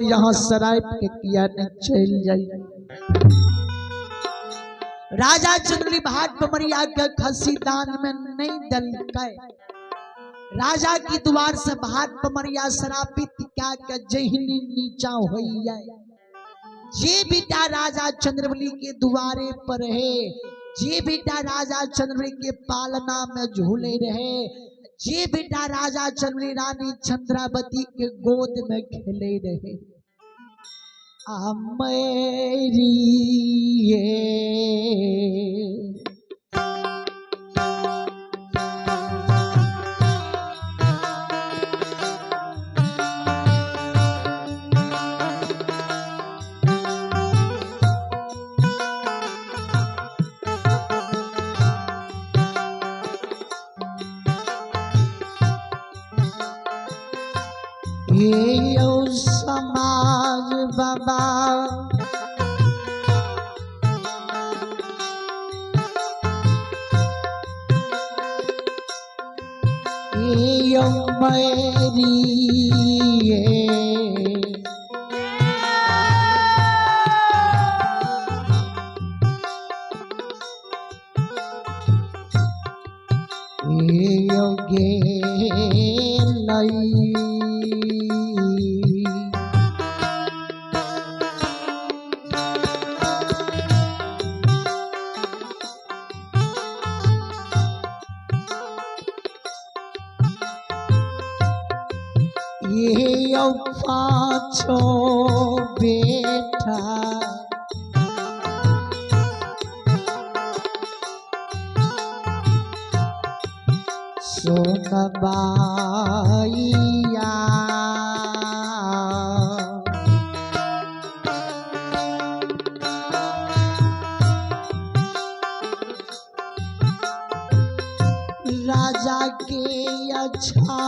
यहाँ सराय के किया न चल जाए। राजा चंद्रली भाट पमरिया के खसी दान में नहीं दल के राजा की द्वार से भाट पमरिया शरापित क्या के जहनी नीचा हो जाए। जे बेटा राजा चंद्रवली के द्वारे पर है, जे बेटा राजा चंद्रवली के पालना में झूले रहे, जे बेटा राजा चंद्रवली रानी चंद्रावती के गोद में खेले रहे। मेरी ये समाज बाबा ये मेरी ये पाँचों बेटा सोनबाइया राजा के अच्छा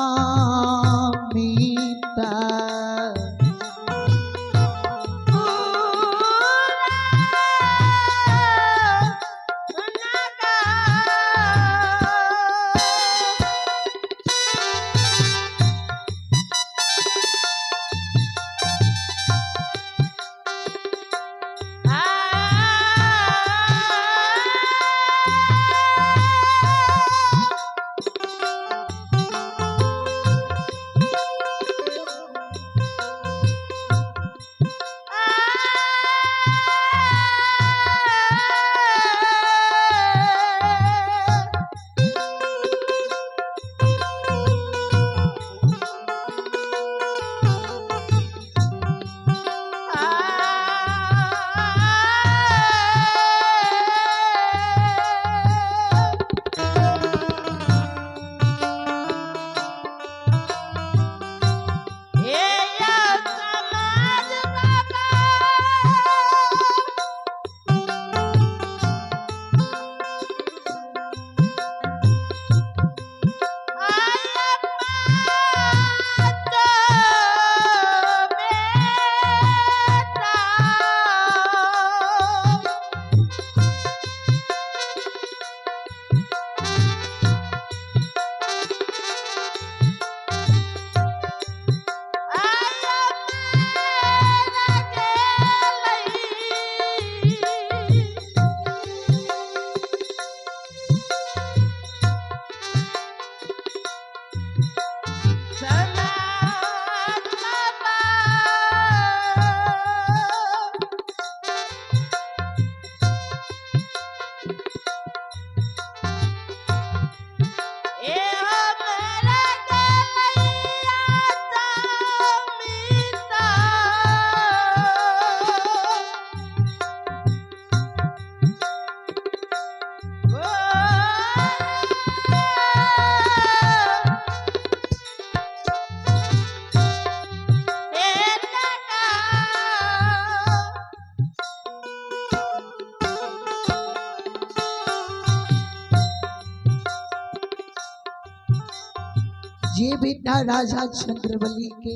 ये बेटा राजा चंद्रवली के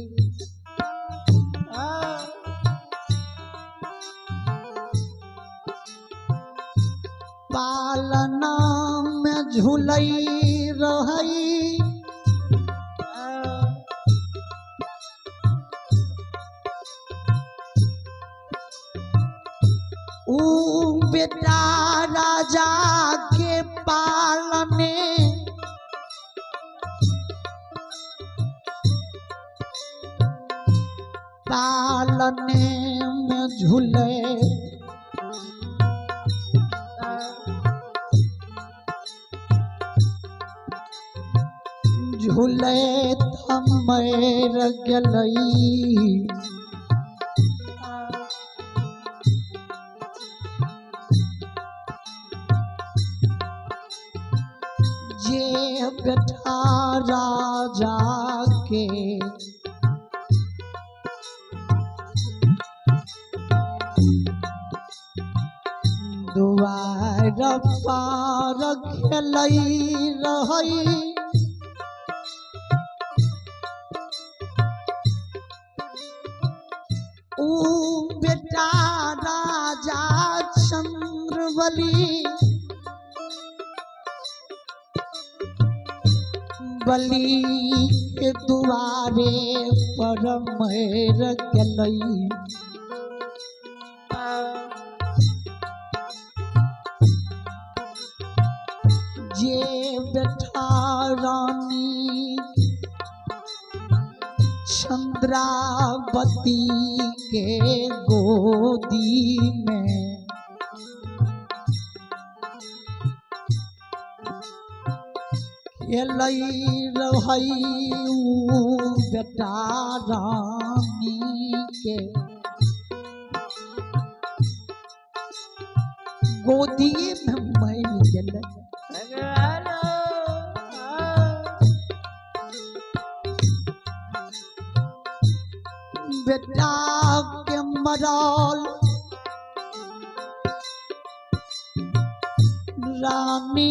पालना में झूलई रही ऊ बेटा राजा के पालने पालने में झूले झूले थमर गलई जे बेटा राजा के दुआर पार खेलई रही ऊ बेटा राजा चंद्रवली बलि के दुआरे पर मर गलई जे बेटा रानी चंद्रावती के गोदी में खेलई रही बेटा रानी के गोदी में मर गल बेटा के मरल रानी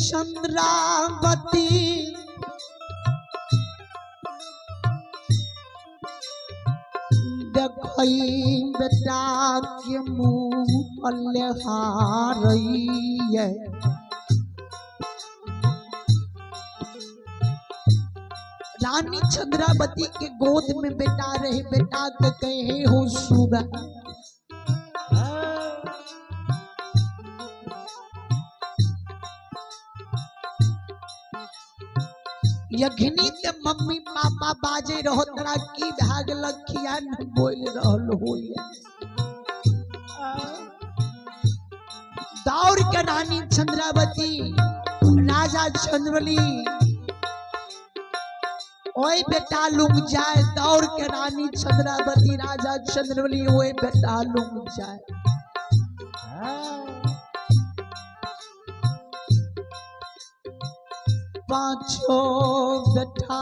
चंद्रावती देखई बेटा के मुँह अल्हारई है रानी चंद्रावती के गोद में बेटा रहे बेटा के कहे हो सुगा यघनी के मम्मी पापा बाजे रहो तरा की भाग लखिया न बोल रहल होइए दौड़ के रानी चंद्रावती राजा चंद्रवली ओए बेटा लुंग जाए दौड़ के रानी चंद्रावती राजा चंद्रवली ओए बेटा लुंग जाए पांचों बेटा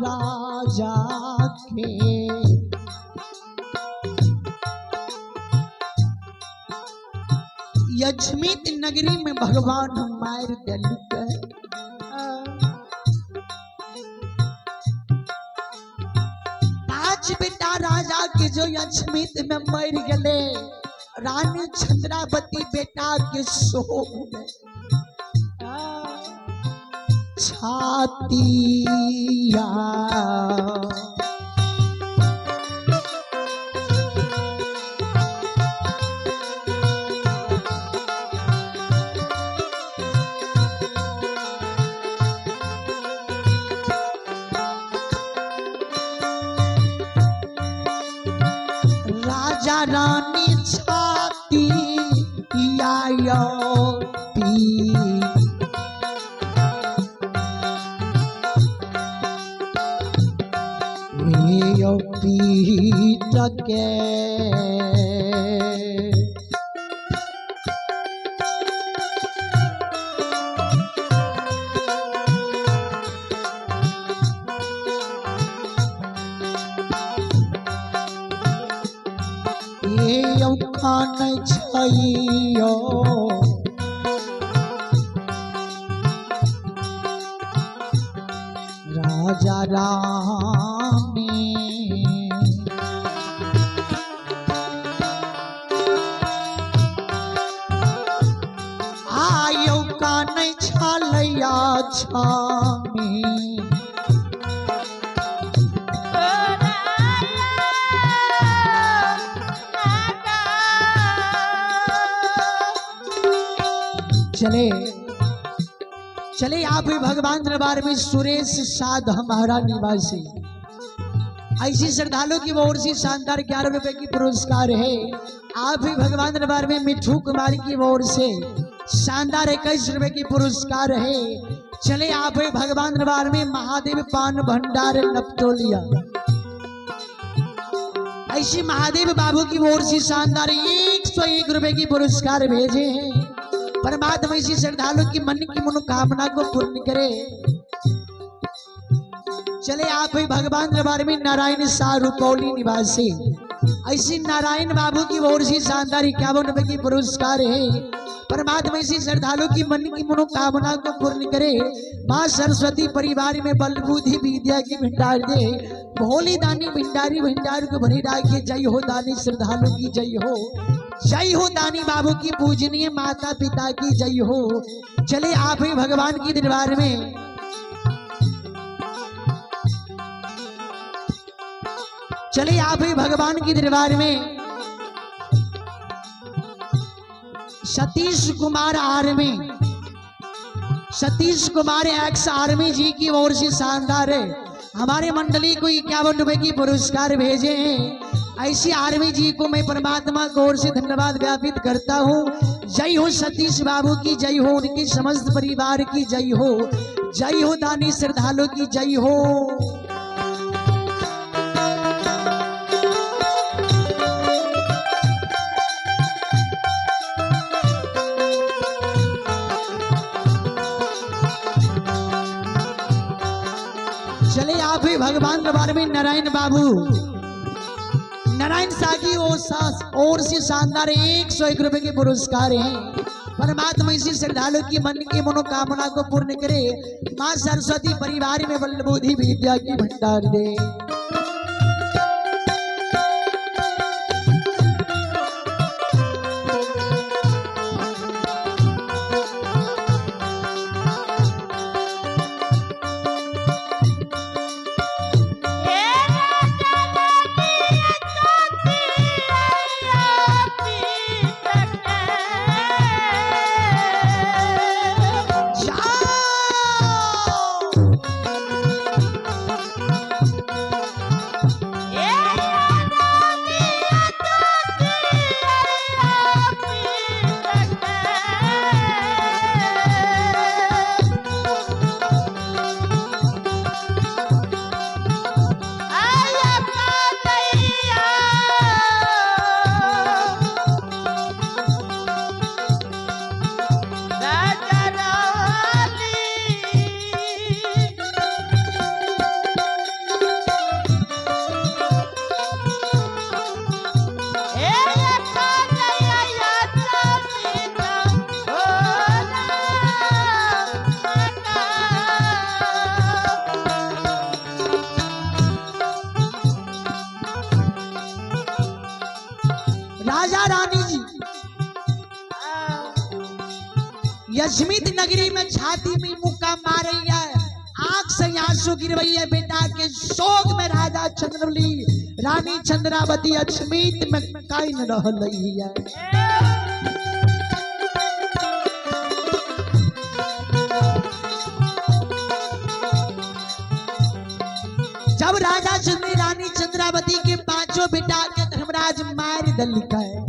राजा के यज्ञमित नगरी में भगवान मार दिल पांच बेटा राजा के जो यज्ञमित में मर गए रानी चंद्रावती बेटा के शोक में छातिया राजा रानी छाती पीट के कान छैयो राजा रानी आयो कान छलैया छामी चले चले आप भी भगवान दरबार में सुरेश साध हमारा निवासी। ऐसी श्रद्धालु की ओर से शानदार 11 रुपए की पुरस्कार है। आप भी भगवान दरबार में मिठू कुमार की ओर से शानदार 21 रुपए की पुरस्कार है। चले आप भी भगवान दरबार में महादेव पान भंडार नपतोलिया। ऐसी महादेव बाबू की ओर से शानदार 101 रुपए की पुरस्कार भेजे हैं। परमात्मा इसी श्रद्धालु की मन की मनोकामना को पूर्ण करे। चले आप ही भगवान दरबार में नारायण शाह रुपौली निवासी। ऐसी नारायण बाबू की ओर से शानदार 51 रुपए की पुरस्कार है। परमात्मा इसी श्रद्धालु की मन की मनोकामना को पूर्ण करे। माँ सरस्वती परिवार में बल बुद्धि विद्या की भंडार दे। भोली दानी भंडारी भंडार को भरी राखिए। जय हो दानी श्रद्धालु की जय हो। जय हो दानी बाबू की पूजनीय माता पिता की जय हो। चले आप ही भगवान की दरबार में चले आप ही भगवान की दरबार में Satish Kumar army, Satish Kumar ex army ji की ओर से शानदार है हमारे मंडली को 51 रुपए की पुरस्कार भेजे हैं। ऐसी आर्मी जी को मैं परमात्मा की ओर से धन्यवाद ज्ञापित करता हूँ। जय हो सतीश बाबू की जय हो। उनके समस्त परिवार की जय हो। जय हो दानी श्रद्धालु की जय हो। चले आप ही भगवान दरबार में नारायण बाबू नारायण शाह की ओर से शानदार 101 रुपए के पुरस्कार हैं। परमात्मा इसी श्रद्धालु की मन की मनोकामना को पूर्ण करे। माँ सरस्वती परिवार में बल बुद्धि विद्या की भंडार दे। राजा रानी जी यशमित नगरी में छाती में मुक्का मार रही है। आंख से आंसू गिर रही है। बेटा के शोक में राजा चंद्रवली रानी चंद्रावती अश्मित में काइन रह रही है। जब राजा चंद्र रानी चंद्रावती के पांचों बेटा के धर्मराज मार दल का है।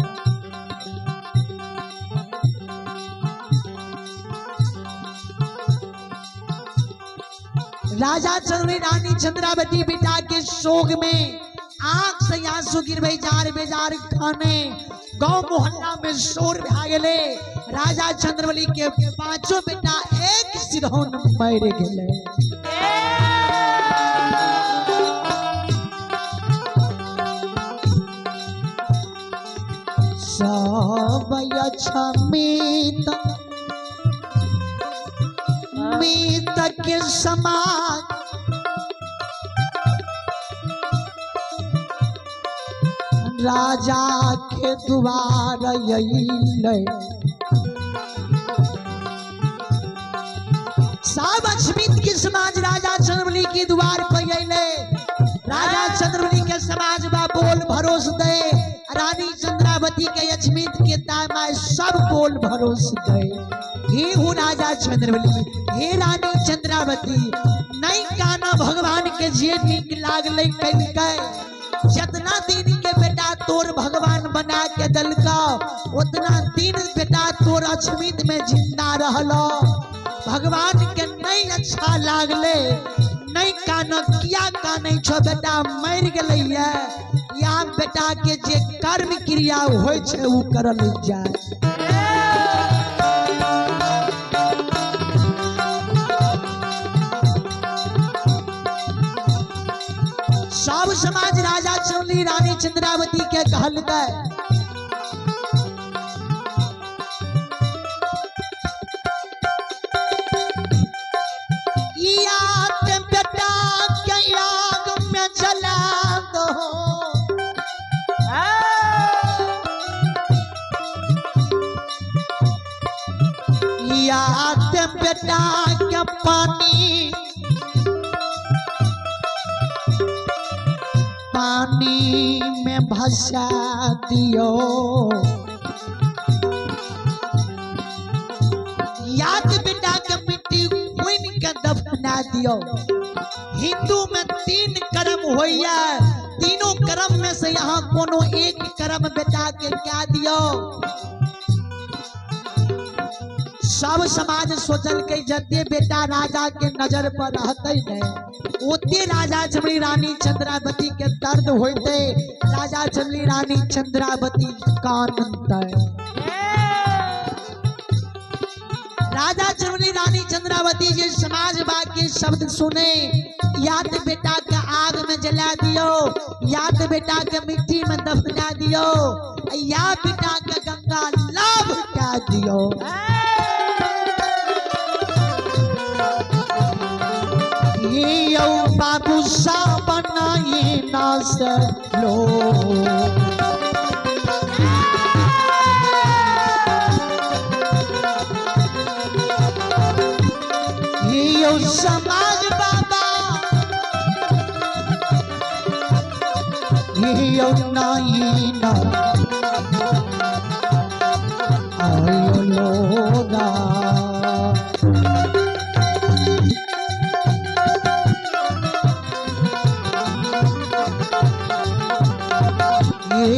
राजा चंद्र रानी चंद्रावती बेटा के शोक में आंख से आंसू गिर बेजार बेजार खाने गांव मोहल्ला में शोर भागले। राजा चंद्रवली के पांचों बेटा एक सिरहोन मर गए। सब अछमित मीत के समान राजा के द्वार अइले। सब अछमित के समाज राजा चंद्रवली के द्वार पर अइले। राजा चंद्रवली के समाज बा बोल भरोस दे। रानी चंद्रा चंद्रावती के अचमित के तामाय सब बोल भरोस गए। हे हो राजा चंद्रवली, हे रानी चंद्रावती, नहीं काना भगवान के जे नीक लागले कइलकै। जितना दिन के बेटा तोर भगवान बना के दलका, उतना दिन बेटा तोर अचमित में जिंदा रहलो। भगवान के नहीं अच्छा लागले, नहीं काना किया काने छो बेटा मर गले है। या बेटा के जे कर्म क्रिया होय छे उ करल जाए। सब समाज राजा चंद्री रानी चंद्रावती के कहलकै, बेटा के आग में जला दो, बेटा के पानी में भसा दियो। याद बेटा के मिट्टी खुन के दफना दियो। हिंदू में 3 कर्म होइया, तीनों कर्म में से यहाँ कोनो एक कर्म बेटा के क्या दियो। सब समाज सोचल के जते बेटा राजा के नजर पर रहते नहीं, ओते राजा चंद्री रानी चंद्रावती के दर्द होते। राजा चंद्री रानी चंद्रावती कानते। राजा चंद्री रानी चंद्रावती जी समाज के शब्द सुने, या तो बेटा के आग में जला दियो, या तो बेटा के मिट्टी में दफना दियो, या बेटा के गंगा लाभ क्या दियो। ये बाबू सा बनाए ना लो, ये समाज बाबा, ये नाई ना आयो लोगा।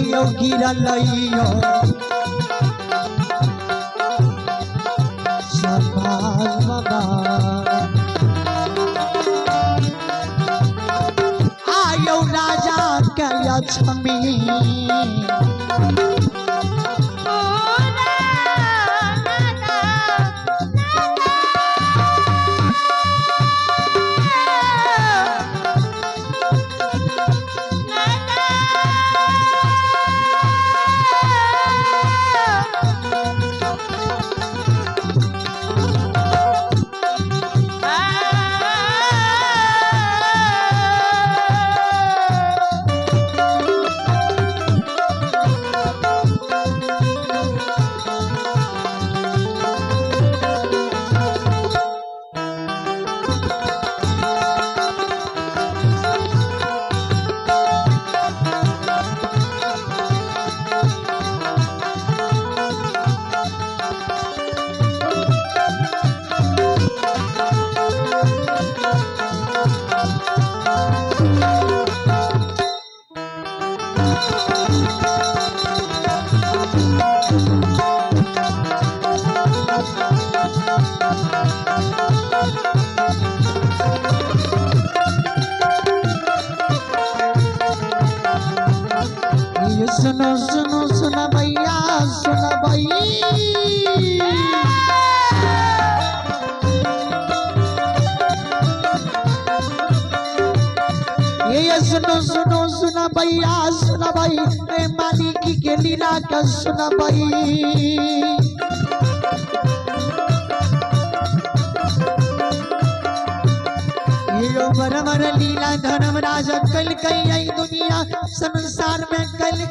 यो गिरलइयो समाज बाबा, आयो राजा के लक्ष्मी, सुनो सुनो सुना भैया सुना भाई, ये सुनो सुनो सुना भैया सुना भाई, मालिकी के लीला का सुना भाई। यो बरबर लीला धर्म राजा कल कई दुनिया संसार में कल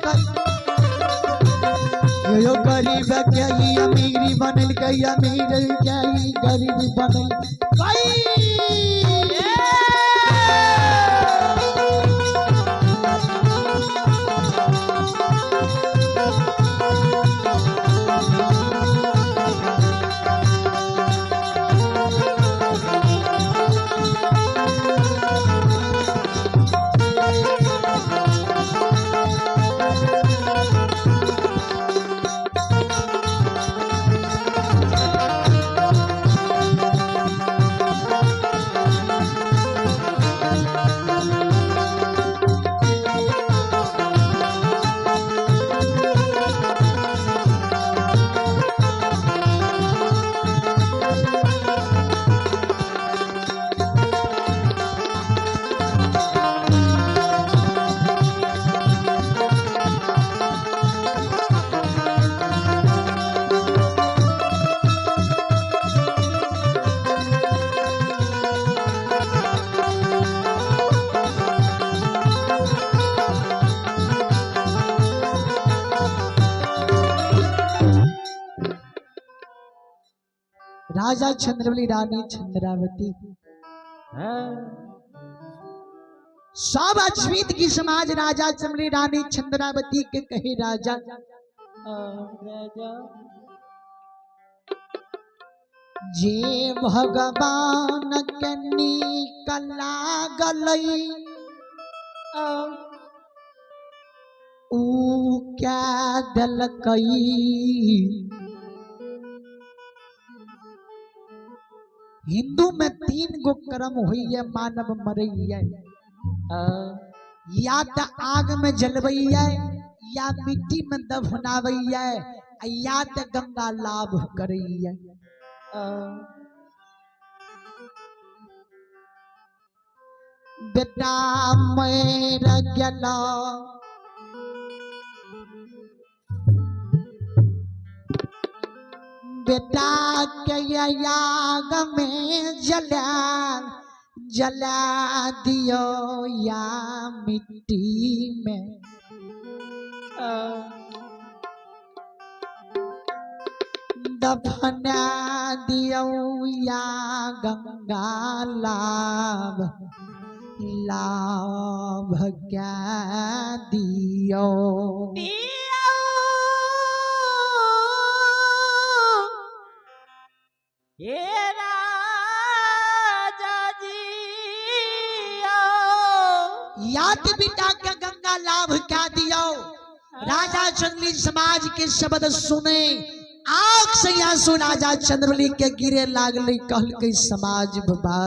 यो गरीब क्या ही अमीरी बनल गई, अमीर क्या ही गरीब बनल गई। राजा चंद्रवली रानी चंद्रावती सब अश्वित की समाज राजा चंद्रवली रानी चंद्रावती के कहे राजा जे भगवान कन्नी कला गलई ऊ क्या दलकई हिंदू में 3 गो कर्म हुई है मानव मरई है या तो आग में जलवई है या मिट्टी में दफनावई है या तो गंगा लाभ करई है बेटा मेरा गला बेटा के याग में जला दियो या मिट्टी में दफना दियो या गंगा लाभ क्या दियो याद बिटा के गंगा लाभ क्या दियो राजा चंद्रवली समाज के शब्द सुने आंख से आंसू राजा चंद्रवली के गिरे लागले कहल के समाज बाबा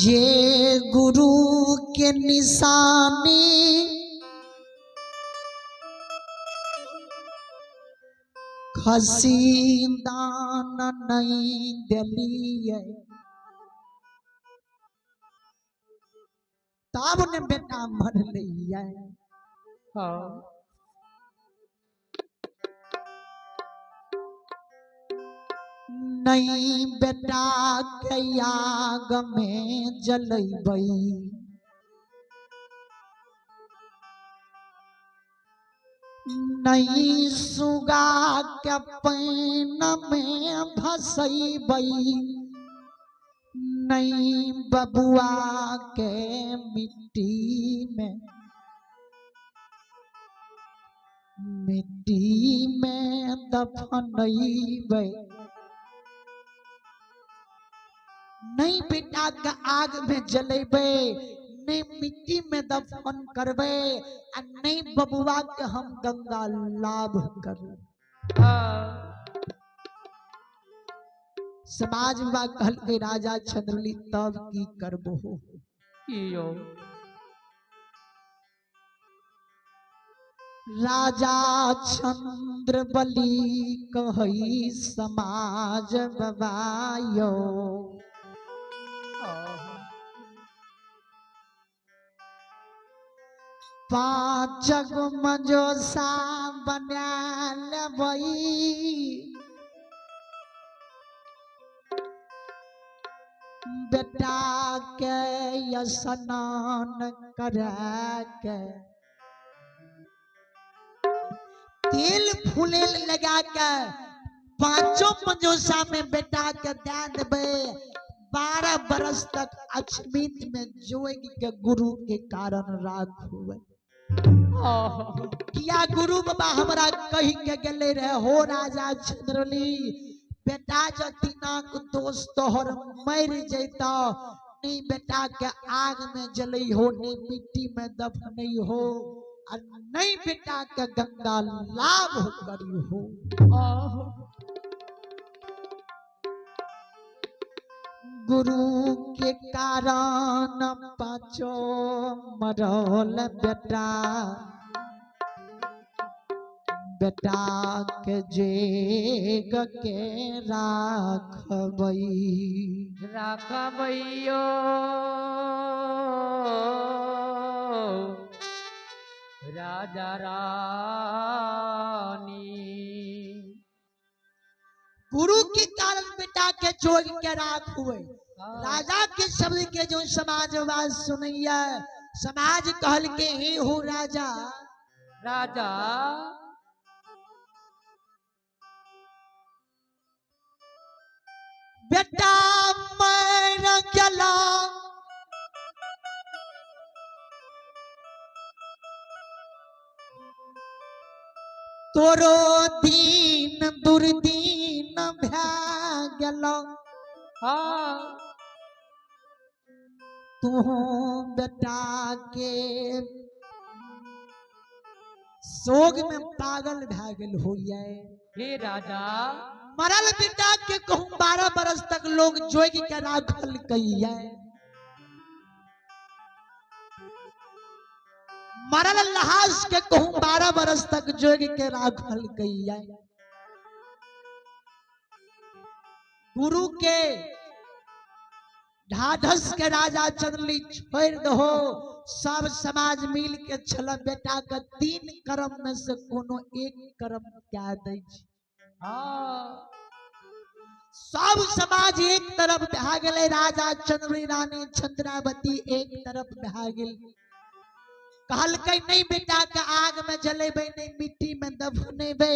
जे गुरु के निशानी खसीदान नहीं दिलिए तब ने बेटा मर लिया नहीं बेटा के आग में जलबई नहीं सुगा के पैन में भसैबई नहीं बबुआ के मिट्टी में दफनैबै नहीं बेटा के आग में जलेबे नहीं मिट्टी में दफन करबे नहीं बबुआ के हम गंगा लाभ कर समाज विवाह कहल के राजा चंद्रवली तब की करबो राजा चंद्रवली कही समाज बबायो पांच गो मंजोसा बना लेबई बेटा के स्नान करा के तेल फूलेल लगा के 5 मंजोसा में बेटा के दे देबे 12 बरस तक अक्षमित में जोग के गुरु के कारण राख हुए किया गुरु बाबा हमरा कही के गेले रहे हो राजा चंद्रवली बेटा जतिनाक दोस्त तोहर मर जैता नहीं बेटा के आग में जलई हो नहीं मिट्टी में दफनई हो और नहीं बेटा के गंगा लाभ करी हो गुरु के कारण 5 मरल बेटा के जेग के राखबैयो राजा रानी गुरु के कारण बेटा के जोग के राख हुए राजा के शब्द के जो समाजवाद सुनैया समाज कहल के हे हो राजा राजा बेटा मर गला तोरो दीन दुर्दीन भै गेलो हाँ तू बेटा के सोग में पागल भै गेल होइए। हे राजा मरल बेटा के कहूँ 12 बरस तक लोग जोग के राखल कहिए। मरल लहास के कहूँ 12 बरस तक जोग के राखल कहिए। गुरु के ढाढ़स के राजा चंद्रली छोड़ दहो सब समाज मिल के छल बेटा के 3 कर्म में से कोनो एक कर्म क्या दै छी। हाँ सब समाज एक तरफ भै गेले राजा चंद्री रानी चंद्रावती एक तरफ भै गेल। कहलकै नहीं बेटा के आग में जलेबे नहीं मिट्टी में दफनेबे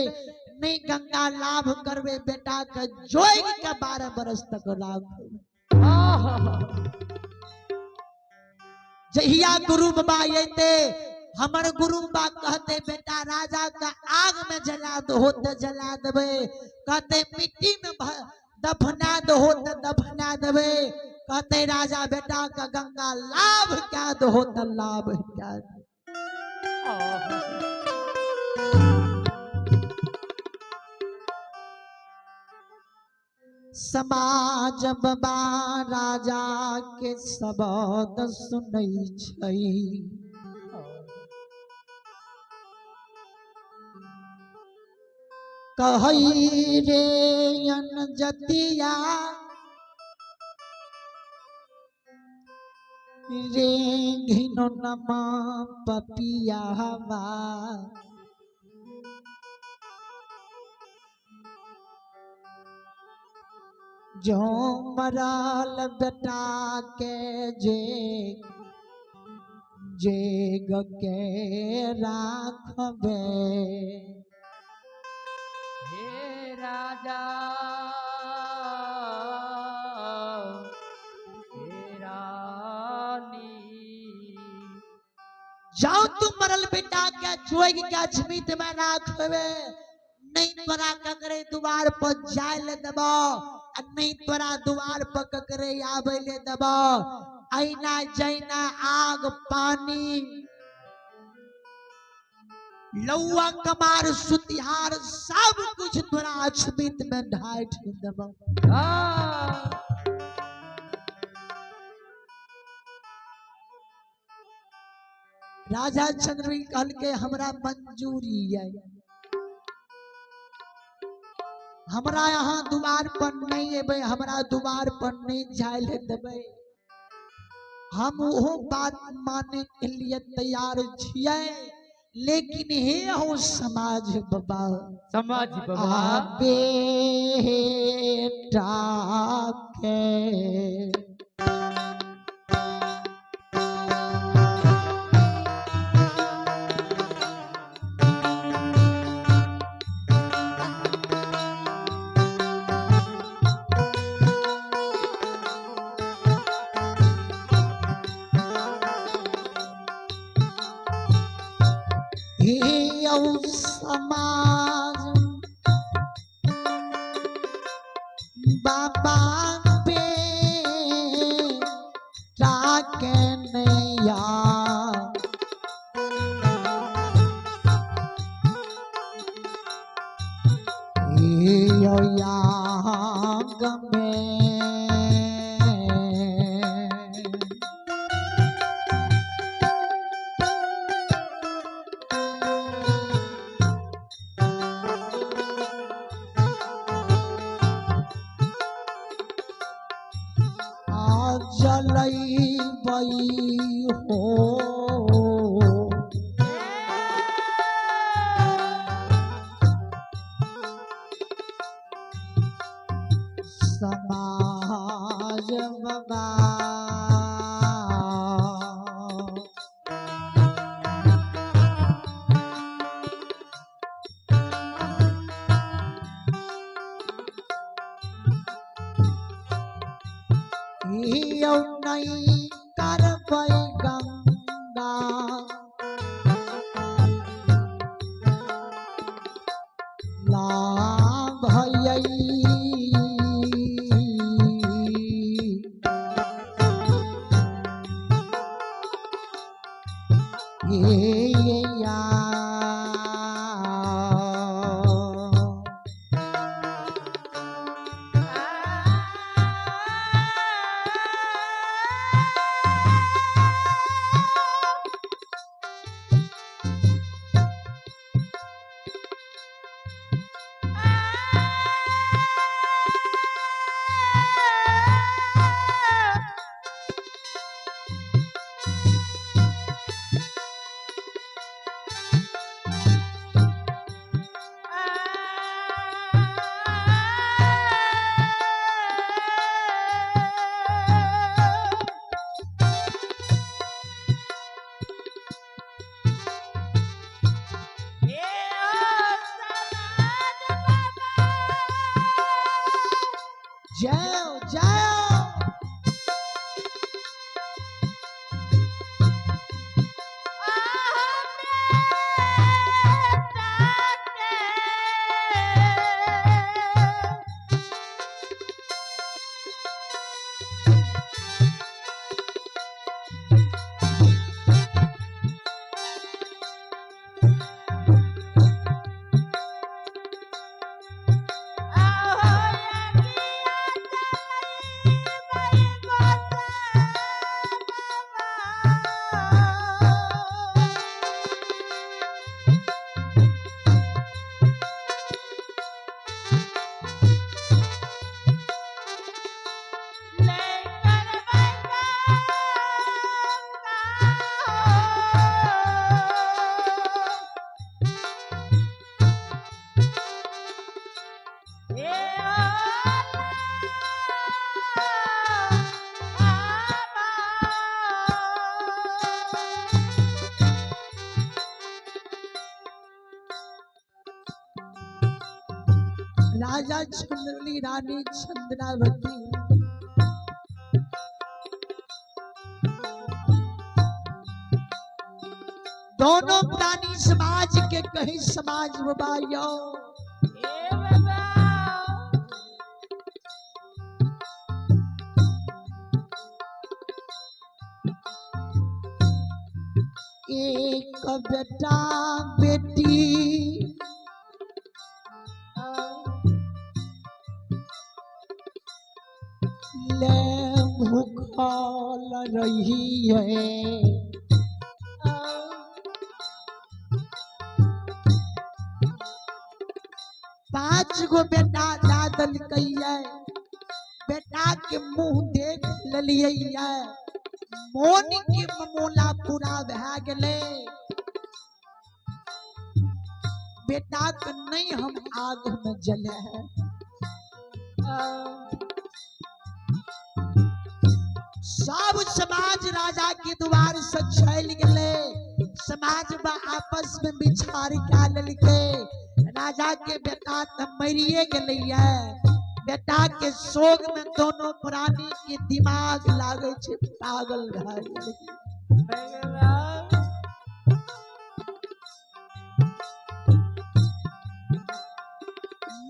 नहीं गंगा लाभ करबे बेटा के जोग के 12 बरस तक राखब। जहिया गुरु बाबा अते हमर गुरु बा कहते बेटा राजा का आग में जला दो तो जला देबे कहते मिट्टी में दफना दो तो दफना देबे कहते राजा बेटा का गंगा लाभ क्या दो तो लाभ क्या दो। समाज बाबा राजा के शब्द सुनै छै कहै रे अनजतिया रे घिनो नमा पपिया हवा जो मरल बेटा के जेग के राखबे। हे राजा हे रानी जाओ तुम मरल बेटा के जोग के झमित में राखबे नहीं तोरा ककरे द्वार पर जाय ले देबो नहीं तोरा द्वार पर ककरे आवे ले देबो। ऐना जैना आग पानी लौआ कमार सुतिहार सब कुछ तोरा अछमित में ढाइठ देबो। राजा चंद्री कहल के हमरा मंजूरी है हमरा यहाँ द्वार पर नहीं एबे हमरा द्वार पर नहीं जाय ले देबे हम वो बात माने के लिए तैयार छियै लेकिन हे हो समाज बाबा बेटा के समाज बाबा बेटा के नैया गमे जलई बई हो समाज बाबा नहीं करबै गंगा भई जाओ जाओ राजा चंद्रवली रानी चंद्रावती दोनों प्राणी समाज के कहीं समाज बबायो एक बेटा बेटी ले भूखल रही है पांच गो बेटा दादल कहिए बेटा के मुंह देख लिये मोन के ममोला पूरा भै गेले बेटा के नहीं हम आग में जले है सब समाज राजा के द्वार से चल गए समाज में आपस में विचार क्या ललके राजा के बेटा तो मरिए गए बेटा के शोक में दोनों प्राणी के दिमाग लागे छे पागल भए गेलै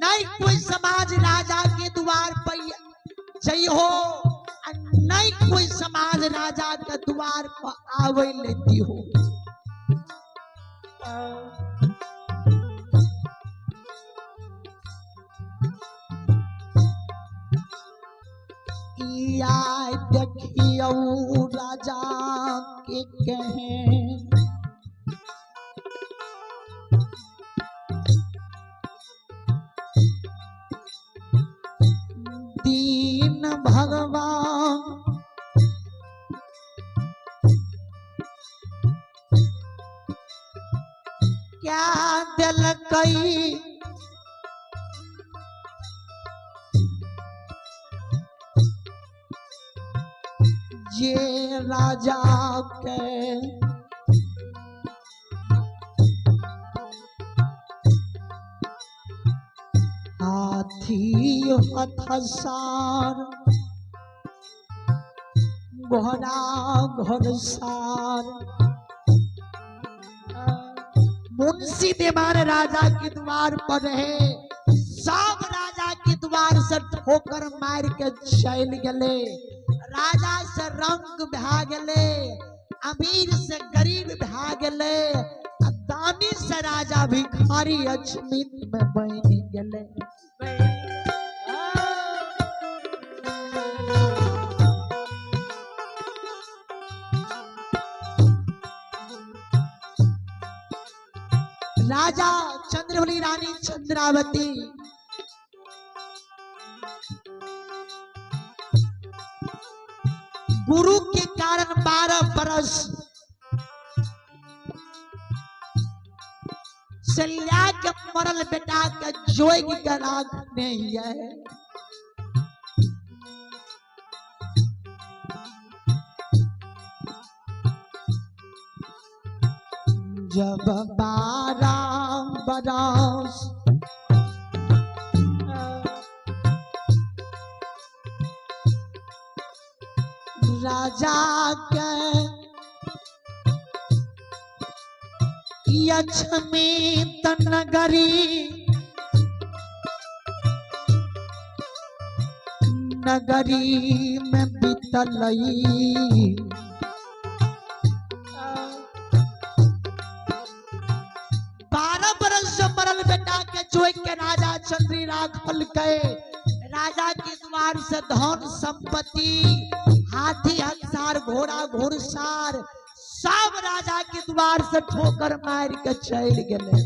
नहीं कोई समाज राजा के द्वार पर जइहो नहीं कोई समाज राजा के द्वार पर आवे लेती हो या देखियो राजा के कहे दीन भगवान क्या दिलकई ये राजा के हाथी हथसार घोड़ा घोड़सार मुंशी दीवान राजा के द्वार पर रहे। सब राजा के द्वार से ठोकर मार के चल गले। राजा से रंग भा गले, अमीर से गरीब भा गले, दानी से राजा भिखारी अचमित में बन गले। राजा चंद्रवली रानी चंद्रावती गुरु के कारण 12 बरस से के मरल बेटा के जोग के राखने है। जब 12 बरस राजा के अचमित नगरी में बीतलई। 12 बरस से मरल बेटा के जोग के राजा चंद्री राखल के। राजा के द्वार से धन संपत्ति, हाथी हथियार, घोड़ा घोड़सार सब राजा के द्वार से ठोकर मार के चल गए।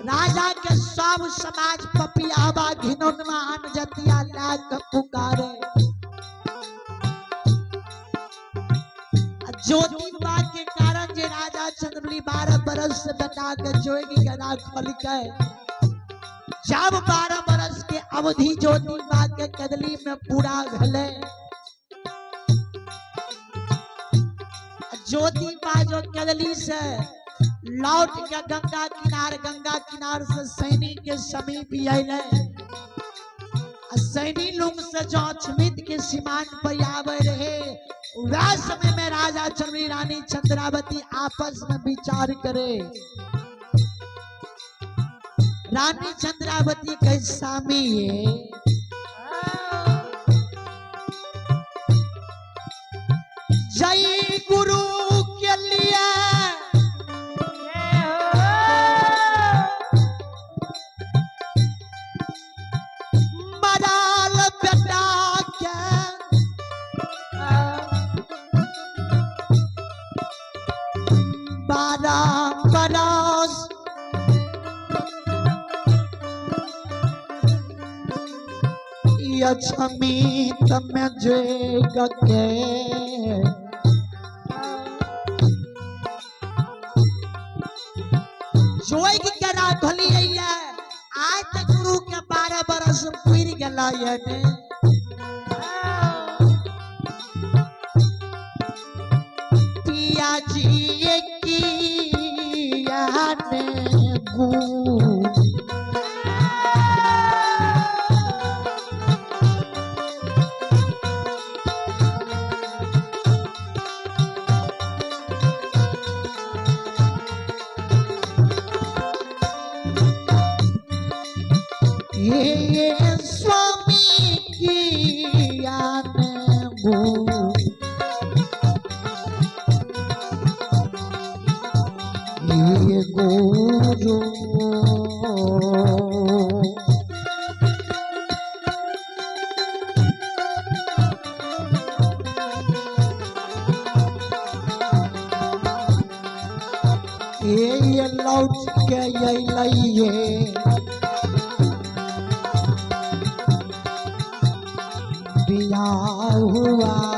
राजा के सब समाज पपियावा घिनौना अनजतिया लाग पुकारे। ज्योतिबा के कारण जे राजा चंद्रवली 12 बरस से बेटा के जोगी के राखल के। जब 12 बरस के अवधि ज्योतिबा के कदली में पूरा भले, ज्योतिबा जो कदली से लौट के गंगा किनार से सैनी के समीप अले। सैनी लोग से जो अचमित के सीमांत पर आवे रहे, वह समय में राजा चंद्रवली रानी चंद्रावती आपस में विचार करे। रानी चंद्रावती के स्वामी जय गुरु के लिए मराल बेटा के 12 बरस अचमित में जोग के। जोग के राखली आज तक गुरु के 12 बरस पूरी गला ने। पिया जी की याने ये स्वामी की आने ये गुरु ये लौट के ये बिया हुआ